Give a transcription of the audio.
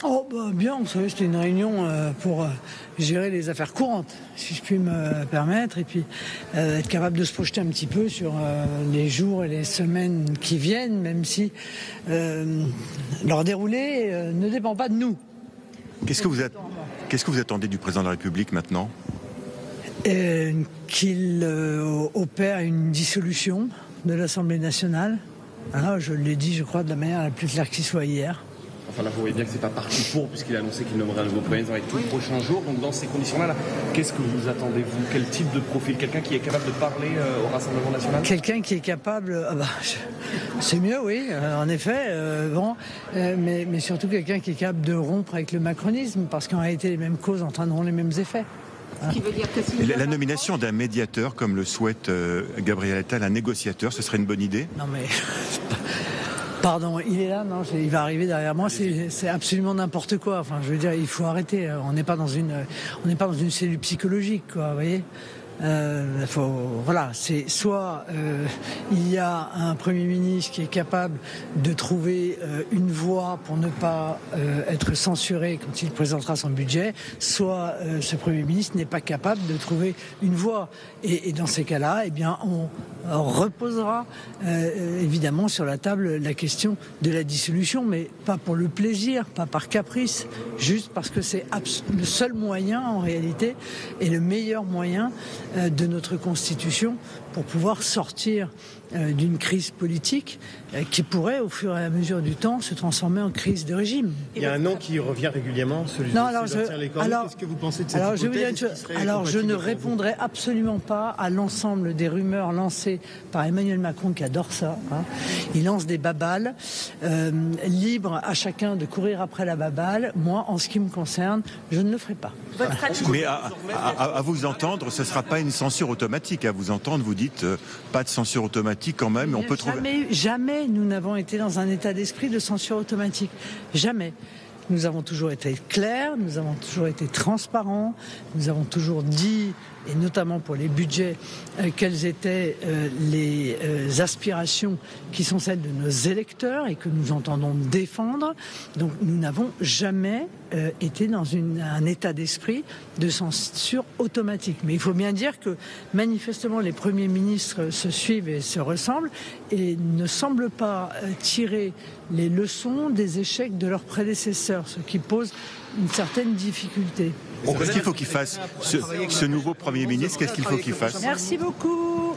Oh, bah, bien, vous savez, c'était une réunion pour gérer les affaires courantes, si je puis me permettre, et puis être capable de se projeter un petit peu sur les jours et les semaines qui viennent, même si leur déroulé ne dépend pas de nous. Qu'est-ce que vous attendez du président de la République maintenant ? Qu'il opère une dissolution de l'Assemblée nationale. Alors, je l'ai dit, je crois, de la manière la plus claire qui soit hier. Enfin là, vous voyez bien que c'est pas parti pour, puisqu'il a annoncé qu'il nommerait un nouveau Premier ministre dans les tout prochains jours. Donc dans ces conditions-là, qu'est-ce que vous attendez, vous ? Quel type de profil ? Quelqu'un qui est capable de parler au Rassemblement national ? Quelqu'un qui est capable... c'est mieux, oui, en effet. Mais surtout quelqu'un qui est capable de rompre avec le macronisme, parce qu'en réalité, les mêmes causes entraîneront les mêmes effets. Ce qui veut dire que si La nomination d'un médiateur, comme le souhaite Gabriel Attal, un négociateur, ce serait une bonne idée ? Non mais... Pardon, il est là, non, il va arriver derrière moi, c'est absolument n'importe quoi. Enfin, je veux dire, il faut arrêter. On n'est pas dans une cellule psychologique, quoi, vous voyez. Voilà, c'est soit il y a un Premier ministre qui est capable de trouver une voie pour ne pas être censuré quand il présentera son budget, soit ce Premier ministre n'est pas capable de trouver une voie. Et dans ces cas-là, eh bien, on reposera évidemment sur la table la question de la dissolution, mais pas pour le plaisir, pas par caprice, juste parce que c'est le seul moyen en réalité et le meilleur moyen de notre Constitution pour pouvoir sortir d'une crise politique qui pourrait, au fur et à mesure du temps, se transformer en crise de régime. Il y a un nom qui revient régulièrement, celui de Sébastien Lecornu. Qu'est-ce que vous pensez de cette hypothèse ? Je ne répondrai absolument pas à l'ensemble des rumeurs lancées par Emmanuel Macron, qui adore ça. Hein. Il lance des babales, libre à chacun de courir après la babale. Moi, en ce qui me concerne, je ne le ferai pas. Mais à vous entendre, ce ne sera pas une censure automatique. À vous entendre, vous dites pas de censure automatique quand même. On peut Jamais nous n'avons été dans un état d'esprit de censure automatique. Jamais. Nous avons toujours été clairs, nous avons toujours été transparents, nous avons toujours dit, et notamment pour les budgets, quelles étaient les aspirations qui sont celles de nos électeurs et que nous entendons défendre. Donc nous n'avons jamais été dans un état d'esprit de censure automatique. Mais il faut bien dire que manifestement les premiers ministres se suivent et se ressemblent et ne semblent pas tirer les leçons des échecs de leurs prédécesseurs, ce qui pose une certaine difficulté. Qu'est-ce qu'il faut qu'il fasse, ce nouveau Premier ministre, qu'est-ce qu'il faut qu'il fasse ? Merci beaucoup.